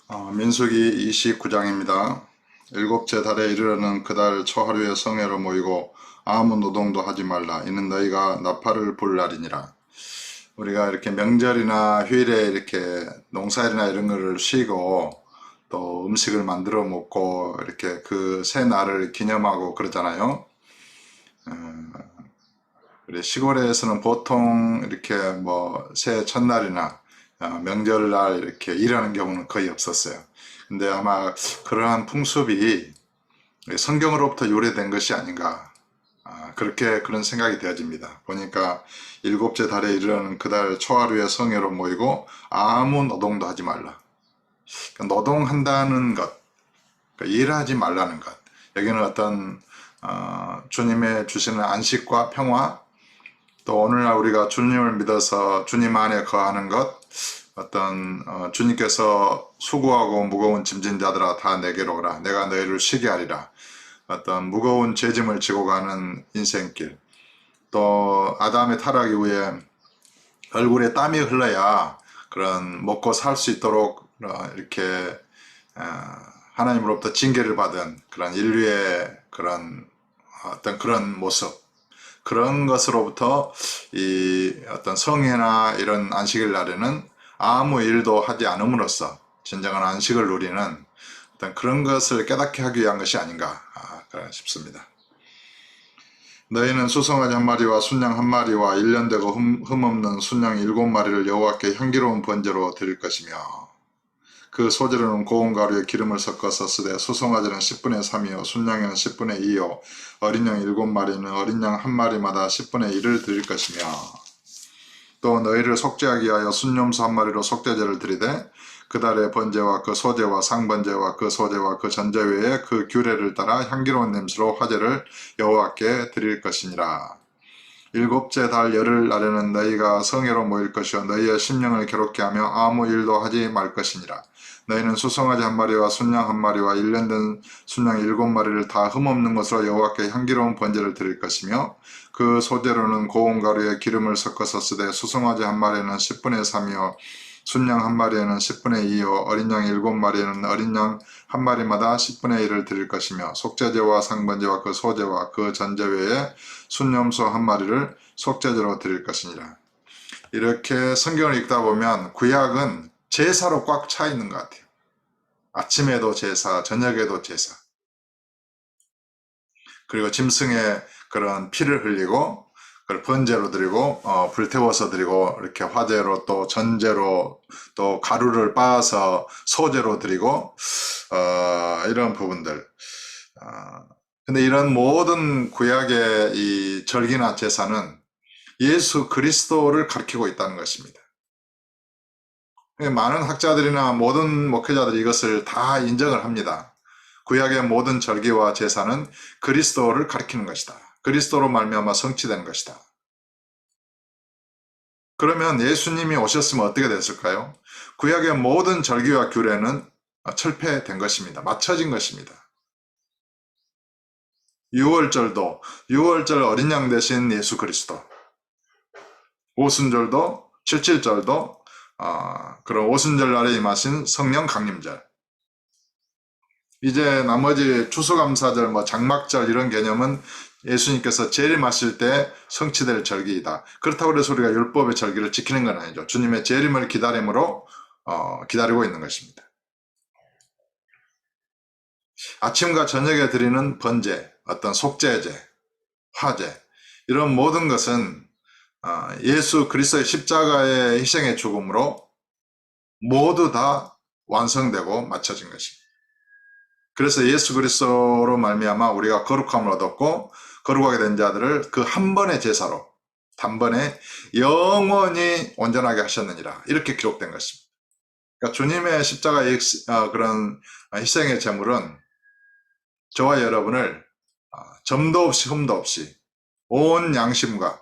민수기 29장입니다. 일곱째 달에 이르러는 그달 초하루에 성회로 모이고 아무 노동도 하지 말라. 이는 너희가 나팔을 불 날이니라. 우리가 이렇게 명절이나 휴일에 이렇게 농사일이나 이런 거를 쉬고 또 음식을 만들어 먹고 이렇게 그 새 날을 기념하고 그러잖아요. 우리 시골에서는 보통 이렇게 뭐 새해 첫날이나 명절날 이렇게 일하는 경우는 거의 없었어요. 근데 아마 그러한 풍습이 성경으로부터 유래된 것이 아닌가, 그렇게 그런 생각이 되어집니다. 보니까 일곱째 달에 이르는 그달 초하루에 성회로 모이고 아무 노동도 하지 말라. 그러니까 노동한다는 것, 그러니까 일하지 말라는 것. 여기는 어떤 주님의 주시는 안식과 평화, 또 오늘날 우리가 주님을 믿어서 주님 안에 거하는 것, 어떤 주님께서 수고하고 무거운 짐진 자들아 다 내게로 오라. 내가 너희를 쉬게 하리라. 어떤 무거운 죄짐을 지고 가는 인생길. 또 아담의 타락 이후에 얼굴에 땀이 흘러야 그런 먹고 살 수 있도록 이렇게 하나님으로부터 징계를 받은 그런 인류의 그런 어떤 그런 모습, 그런 것으로부터 이 어떤 성회나 이런 안식일 날에는 아무 일도 하지 않음으로써 진정한 안식을 누리는 어떤 그런 것을 깨닫게 하기 위한 것이 아닌가 싶습니다. 너희는 수송아지 한 마리와 순양 한 마리와 1년 되고 흠없는 순양 7마리를 여호와께 향기로운 번제로 드릴 것이며, 그 소재로는 고운 가루에 기름을 섞어서 쓰되 수송아지는 10분의 3이요 순양에는 10분의 2요 어린 양 7마리는 어린 양 한 마리마다 10분의 1을 드릴 것이며, 또 너희를 속죄하기 위하여 순염소 한 마리로 속죄제를 드리되 그 달의 번제와 그 소제와 상번제와 그 소제와 그 전제 외에 그 규례를 따라 향기로운 냄새로 화제를 여호와께 드릴 것이니라. 일곱째 달 열흘 날에는 너희가 성회로 모일 것이요 너희의 심령을 괴롭게 하며 아무 일도 하지 말 것이니라. 너희는 수송아지 한 마리와 순양 한 마리와 1년 된 순양 7마리를 다 흠없는 것으로 여호와께 향기로운 번제를 드릴 것이며, 그 소재로는 고운 가루에 기름을 섞어서 쓰되 수송아지 한 마리에는 10분의 3이요 순양 한 마리에는 10분의 2요 어린 양 7마리에는 어린 양 한 마리마다 10분의 1을 드릴 것이며, 속죄제와 상번제와 그 소제와 그 전제 외에 순염소 한 마리를 속죄제로 드릴 것이니라. 이렇게 성경을 읽다 보면 구약은 제사로 꽉 차 있는 것 같아요. 아침에도 제사, 저녁에도 제사. 그리고 짐승의 그런 피를 흘리고 그걸 번제로 드리고 불태워서 드리고 이렇게 화제로 또 전제로 또 가루를 빻아서 소제로 드리고 이런 부분들. 근데 이런 모든 구약의 이 절기나 제사는 예수 그리스도를 가리키고 있다는 것입니다. 많은 학자들이나 모든 목회자들이 이것을 다 인정을 합니다. 구약의 모든 절기와 제사는 그리스도를 가리키는 것이다. 그리스도로 말미암아 성취되는 것이다. 그러면 예수님이 오셨으면 어떻게 됐을까요? 구약의 모든 절기와 규례는 철폐된 것입니다. 맞춰진 것입니다. 6월절도 6월절 어린 양 대신 예수 그리스도, 오순절도 77절도 그런 오순절 날에 임하신 성령 강림절, 이제 나머지 추수감사절, 장막절 이런 개념은 예수님께서 재림하실 때 성취될 절기이다. 그렇다고 해서 우리가 율법의 절기를 지키는 건 아니죠. 주님의 재림을 기다림으로 기다리고 있는 것입니다. 아침과 저녁에 드리는 번제, 어떤 속죄제, 화제, 이런 모든 것은 예수 그리스도의 십자가의 희생의 죽음으로 모두 다 완성되고 맞춰진 것입니다. 그래서 예수 그리스도로 말미암아 우리가 거룩함을 얻었고, 거룩하게 된 자들을 그 한 번의 제사로 단번에 영원히 온전하게 하셨느니라, 이렇게 기록된 것입니다. 그러니까 주님의 십자가의 그런 희생의 제물은 저와 여러분을 점도 없이 흠도 없이 온 양심과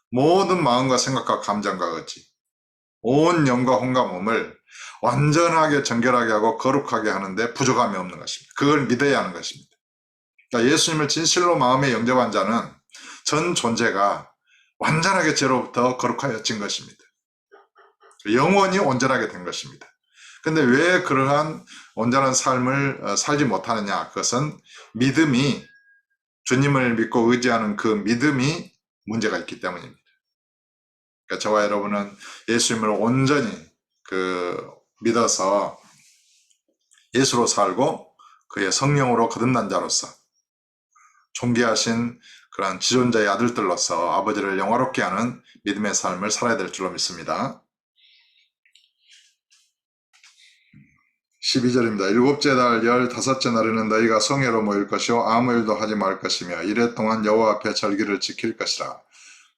모든 마음과 생각과 감정과 의지, 온 영과 혼과 몸을 완전하게 정결하게 하고 거룩하게 하는데 부족함이 없는 것입니다. 그걸 믿어야 하는 것입니다. 그러니까 예수님을 진실로 마음에 영접한 자는 전 존재가 완전하게 죄로부터 거룩하여진 것입니다. 영원히 온전하게 된 것입니다. 근데 왜 그러한 온전한 삶을 살지 못하느냐? 그것은 믿음이, 주님을 믿고 의지하는 그 믿음이 문제가 있기 때문입니다. 그러니까 저와 여러분은 예수님을 온전히 믿어서 예수로 살고 그의 성령으로 거듭난 자로서 존귀하신 그러한 지존자의 아들들로서 아버지를 영화롭게 하는 믿음의 삶을 살아야 될 줄로 믿습니다. 12절입니다. 일곱째 달 15째 날에는 너희가 성회로 모일 것이요 아무 일도 하지 말 것이며 이래 동안 여호와 앞에 절기를 지킬 것이라.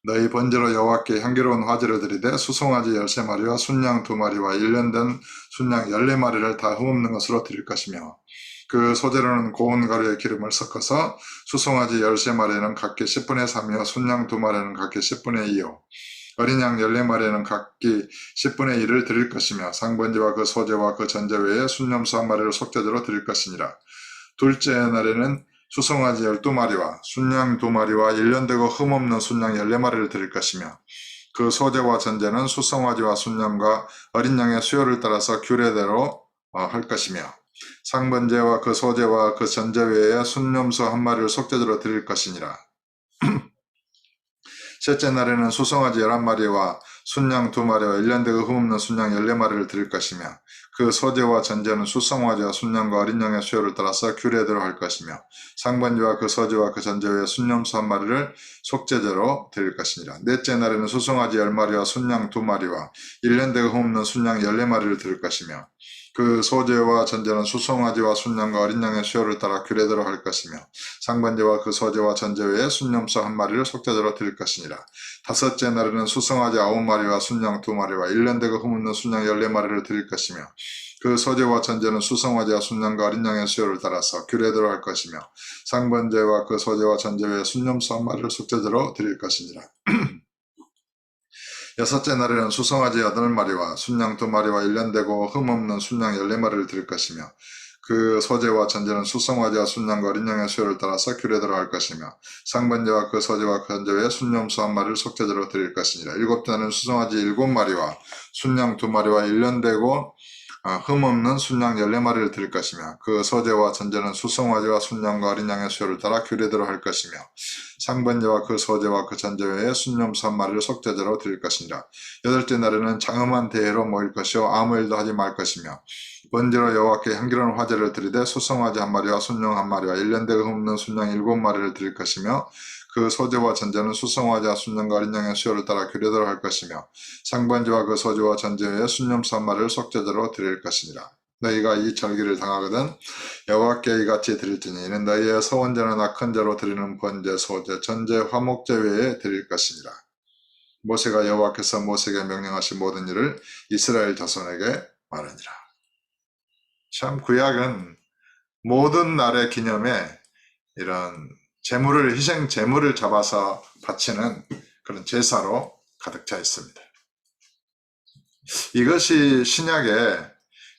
너희 번제로 여호와께 향기로운 화제를 드리되 수송아지 13마리와 순양 2마리와 1년 된 순양 14마리를 다 흠없는 것으로 드릴 것이며 그 소재로는 고운 가루의 기름을 섞어서 수송아지 13마리는 각기 10분의 3이요 순양 2마리는 각기 10분의 2요 어린 양 14마리는 각기 10분의 1을 드릴 것이며 상번제와 그 소제와 그 전제 외에 순염소 1마리를 속죄제로 드릴 것이니라. 둘째 날에는 수송아지 12마리와 순양 2마리와 1년 되고 흠없는 순양 14마리를 드릴 것이며 그 소제와 전제는 수송아지와 순양과 어린 양의 수요를 따라서 규례대로 할 것이며 상번제와 그 소제와 그 전제 외에 순염소 1마리를 속죄제로 드릴 것이니라. 셋째 날에는 수송아지 11마리와 순양 2마리와 1년 되고 흠없는 순양 14마리를 드릴 것이며 그 소제와 전제는 수송아지와 순양과 어린 양의 수요를 따라서 규례대로 할 것이며 상번제와 그 소제와 그 전제 외에 순염소 1마리를 속죄제로 드릴 것이니라. 넷째 날에는 수송아지 10마리와 순양 2마리와 1년 되고 흠없는 순양 14마리를 드릴 것이며 그 소제와 전제는 수송아지와 순양과 어린 양의 수요를 따라 규례대로 할 것이며 상번제와 그 소제와 전제 외에 순염소 1마리를 속죄제로 드릴 것이니라. 다섯째 날에는 수송아지 9마리와 순양 2마리와 1년 되고 흠없는 순양 14마리를 드릴 것이며 그 소제와 전제는 수송아지와 순양과 어린 양의 수요를 따라서 규례대로 할 것이며 상번제와 그 소제와 전제 외에 순염소 1마리를 속죄제로 드릴 것이니라. 여섯째 날에는 수송아지 8마리와 순양 2마리와 1년 되고 흠없는 순양 14마리를 드릴 것이며 그 소제와 전제는 수송아지와 순양과 어린 양의 수요를 따라서 규례대로 할 것이며 상번제와 그 소제와 그 전제 외에 순염소 1마리를 속죄제로 드릴 것이니라. 일곱째 날에는 수송아지 7마리와 순양 2마리와 1년 되고 흠없는 순양 14마리를 드릴 것이며 그 소제와 전제는 수송아지와 순양과 어린 양의 수요를 따라 규례대로 할 것이며 상번제와 그 소제와 그 전제 외에 순염소 1마리를 속죄제로 드릴 것이니라. 여덟째 날에는 장엄한 대회로 모일 것이요 아무 일도 하지 말 것이며 번제로 여호와께 향기로운 화제를 드리되 수송아지 1마리와 순양 1마리와 1년 되고 흠없는 순양 7마리를 드릴 것이며 그 소제와 전제는 수송아지와 순양과 어린 양의 수요를 따라 규례대로 할 것이며 상번제와 그 소제와 전제 외에 순염소 1마리를 속죄제로 드릴 것이니라. 너희가 이 절기를 당하거든 여호와께 이같이 드릴지니 이는 너희의 서원제나 낙헌제로 드리는 번제, 소제, 전제, 화목제 외에 드릴 것이니라. 모세가 여호와께서 모세에게 명령하신 모든 일을 이스라엘 자손에게 말하니라. 참 구약은 모든 날의 기념에 이런 희생 제물을 잡아서 바치는 그런 제사로 가득 차 있습니다. 이것이 신약의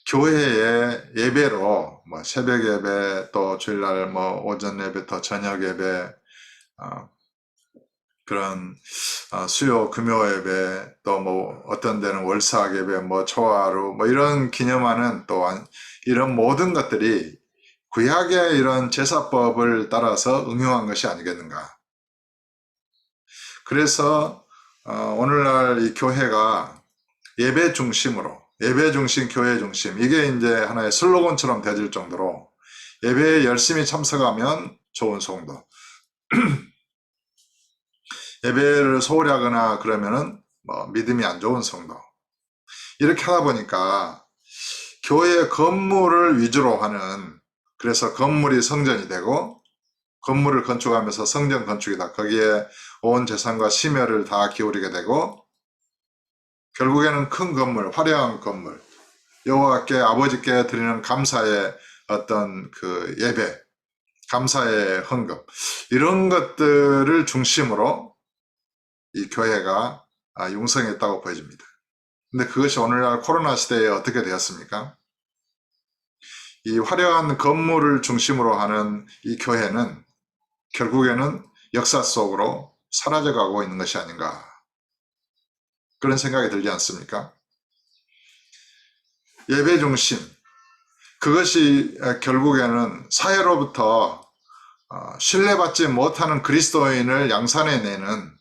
교회의 예배로 새벽 예배 또 주일날 오전 예배 또 저녁 예배 그런 수요 금요 예배 또 어떤 데는 월삭 예배 초하루 이런 기념하는 또한 이런 모든 것들이 구약의 이런 제사법을 따라서 응용한 것이 아니겠는가. 그래서 오늘날 이 교회가 예배 중심, 교회 중심, 이게 이제 하나의 슬로건처럼 되질 정도로 예배에 열심히 참석하면 좋은 성도, 예배를 소홀히 하거나 그러면은 믿음이 안 좋은 성도, 이렇게 하다 보니까 교회 건물을 위주로 하는, 그래서 건물이 성전이 되고 건물을 건축하면서 성전 건축이다. 거기에 온 재산과 심혈을 다 기울이게 되고 결국에는 큰 건물, 화려한 건물, 여호와께 아버지께 드리는 감사의 어떤 그 예배, 감사의 헌금, 이런 것들을 중심으로 이 교회가 융성했다고 보여집니다. 근데 그것이 오늘날 코로나 시대에 어떻게 되었습니까? 이 화려한 건물을 중심으로 하는 이 교회는 결국에는 역사 속으로 사라져가고 있는 것이 아닌가, 그런 생각이 들지 않습니까? 예배 중심, 그것이 결국에는 사회로부터 신뢰받지 못하는 그리스도인을 양산해내는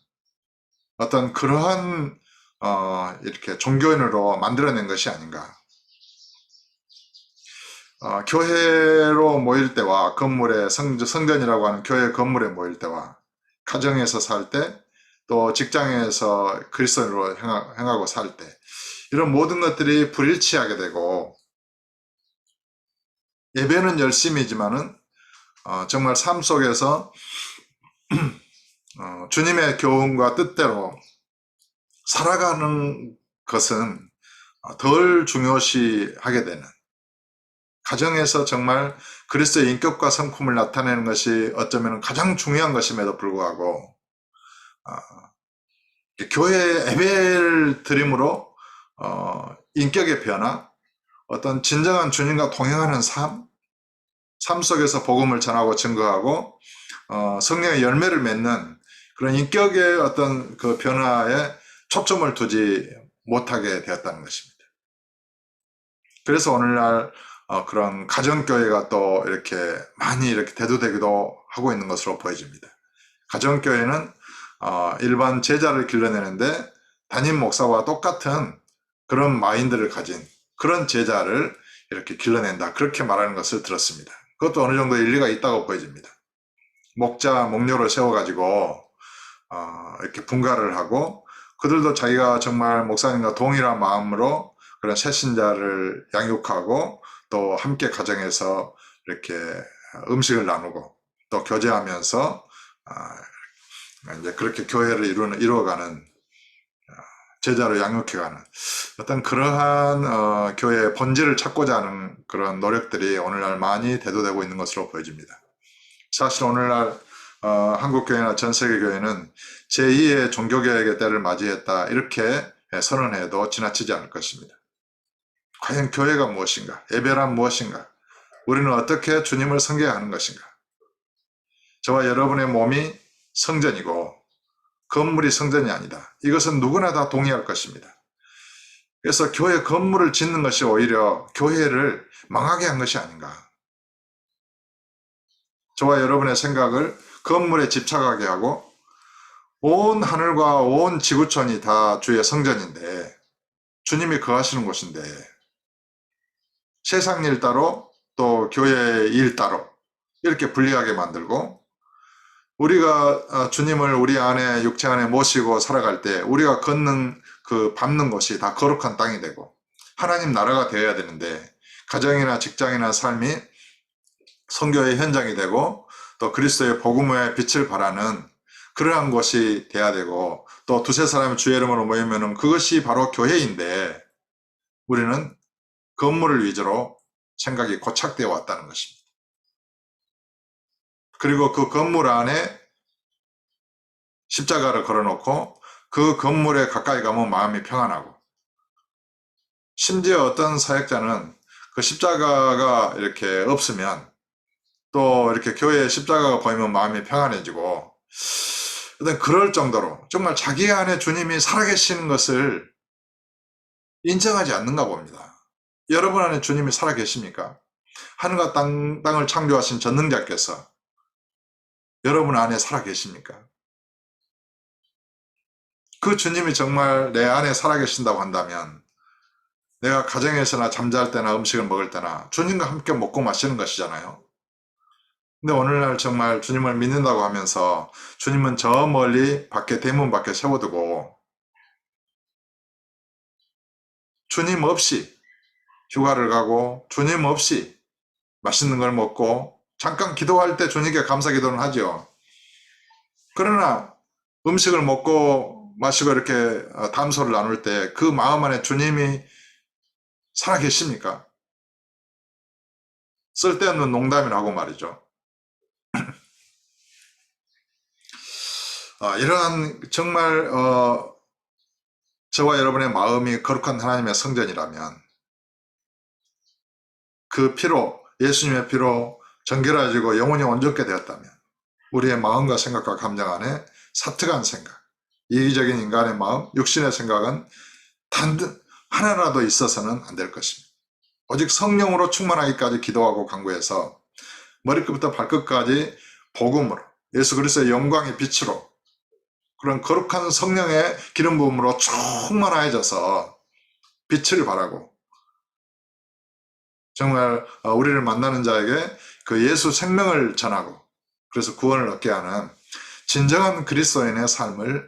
어떤 그러한 이렇게 종교인으로 만들어낸 것이 아닌가. 교회로 모일 때와 건물에 성전이라고 하는 교회 건물에 모일 때와 가정에서 살 때, 또 직장에서 그리스도인으로 행하고 살 때, 이런 모든 것들이 불일치하게 되고, 예배는 열심이지만은 정말 삶 속에서 주님의 교훈과 뜻대로 살아가는 것은 덜 중요시하게 되는, 가정에서 정말 그리스도의 인격과 성품을 나타내는 것이 어쩌면 가장 중요한 것임에도 불구하고 교회 예배를 드림으로 인격의 변화, 어떤 진정한 주님과 동행하는 삶 속에서 복음을 전하고 증거하고 성령의 열매를 맺는 그런 인격의 어떤 그 변화에 초점을 두지 못하게 되었다는 것입니다. 그래서 오늘날 그런 가정교회가 또 이렇게 많이 이렇게 대두되기도 하고 있는 것으로 보여집니다. 가정교회는 일반 제자를 길러내는데 담임 목사와 똑같은 그런 마인드를 가진 그런 제자를 이렇게 길러낸다, 그렇게 말하는 것을 들었습니다. 그것도 어느 정도 일리가 있다고 보여집니다. 목자, 목료를 세워가지고 이렇게 분가를 하고, 그들도 자기가 정말 목사님과 동일한 마음으로 그런 새신자를 양육하고 또 함께 가정에서 이렇게 음식을 나누고 또 교제하면서 이제 그렇게 교회를 이루어가는, 제자로 양육해가는 어떤 그러한 교회의 본질을 찾고자 하는 그런 노력들이 오늘날 많이 대두되고 있는 것으로 보여집니다. 사실 오늘날 한국교회나 전세계교회는 제2의 종교개혁의 때를 맞이했다, 이렇게 선언해도 지나치지 않을 것입니다. 과연 교회가 무엇인가? 예배란 무엇인가? 우리는 어떻게 주님을 섬겨야 하는 것인가? 저와 여러분의 몸이 성전이고 건물이 성전이 아니다, 이것은 누구나 다 동의할 것입니다. 그래서 교회 건물을 짓는 것이 오히려 교회를 망하게 한 것이 아닌가. 저와 여러분의 생각을 건물에 집착하게 하고, 온 하늘과 온 지구촌이 다 주의 성전인데, 주님이 거하시는 곳인데, 세상 일 따로 또 교회 일 따로 이렇게 분리하게 만들고, 우리가 주님을 우리 안에, 육체 안에 모시고 살아갈 때 우리가 걷는 그 밟는 곳이 다 거룩한 땅이 되고 하나님 나라가 되어야 되는데, 가정이나 직장이나 삶이 선교의 현장이 되고 또 그리스도의 복음의 빛을 발하는 그러한 곳이 돼야 되고, 또 두세 사람이 주의 이름으로 모이면은 그것이 바로 교회인데, 우리는 건물을 위주로 생각이 고착되어 왔다는 것입니다. 그리고 그 건물 안에 십자가를 걸어놓고 그 건물에 가까이 가면 마음이 평안하고, 심지어 어떤 사역자는 그 십자가가 이렇게 없으면 또 이렇게 교회에 십자가가 보이면 마음이 평안해지고, 일단 그럴 정도로 정말 자기 안에 주님이 살아계시는 것을 인정하지 않는가 봅니다. 여러분 안에 주님이 살아계십니까? 하늘과 땅을 창조하신 전능자께서 여러분 안에 살아계십니까? 그 주님이 정말 내 안에 살아계신다고 한다면, 내가 가정에서나 잠잘 때나 음식을 먹을 때나 주님과 함께 먹고 마시는 것이잖아요. 근데 오늘날 정말 주님을 믿는다고 하면서 주님은 저 멀리 밖에, 대문 밖에 세워두고 주님 없이 휴가를 가고 주님 없이 맛있는 걸 먹고, 잠깐 기도할 때 주님께 감사 기도는 하죠. 그러나 음식을 먹고 마시고 이렇게 담소를 나눌 때 그 마음 안에 주님이 살아계십니까? 쓸데없는 농담이라고 말이죠. 이러한 정말 저와 여러분의 마음이 거룩한 하나님의 성전이라면, 그 피로, 예수님의 피로 정결해지고 영혼이 온전케 되었다면, 우리의 마음과 생각과 감정 안에 사특한 생각, 이기적인 인간의 마음, 육신의 생각은 단 하나라도 있어서는 안 될 것입니다. 오직 성령으로 충만하기까지 기도하고 간구해서 머리끝부터 발끝까지 복음으로 예수 그리스도의 영광의 빛으로 그런 거룩한 성령의 기름 부음으로 충만해져서 빛을 발하고 정말 우리를 만나는 자에게 그 예수 생명을 전하고 그래서 구원을 얻게 하는 진정한 그리스도인의 삶을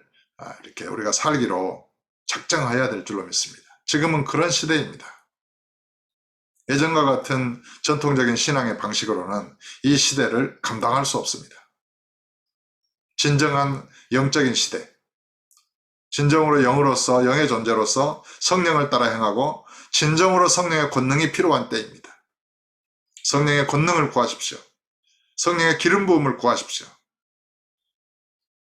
이렇게 우리가 살기로 작정해야 될 줄로 믿습니다. 지금은 그런 시대입니다. 예전과 같은 전통적인 신앙의 방식으로는 이 시대를 감당할 수 없습니다. 진정한 영적인 시대, 진정으로 영으로서 영의 존재로서 성령을 따라 행하고 진정으로 성령의 권능이 필요한 때입니다. 성령의 권능을 구하십시오. 성령의 기름 부음을 구하십시오.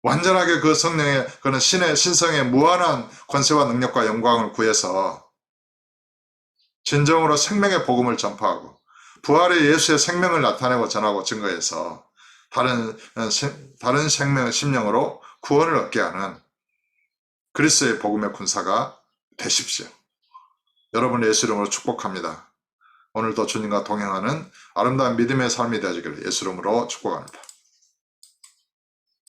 완전하게 그 성령의 그는 신성의 무한한 권세와 능력과 영광을 구해서 진정으로 생명의 복음을 전파하고 부활의 예수의 생명을 나타내고 전하고 증거해서 다른 생명의 심령으로 구원을 얻게 하는 그리스도의 복음의 군사가 되십시오. 여러분 예수 이름으로 축복합니다. 오늘도 주님과 동행하는 아름다운 믿음의 삶이 되어지기를 예수 이름으로 축복합니다.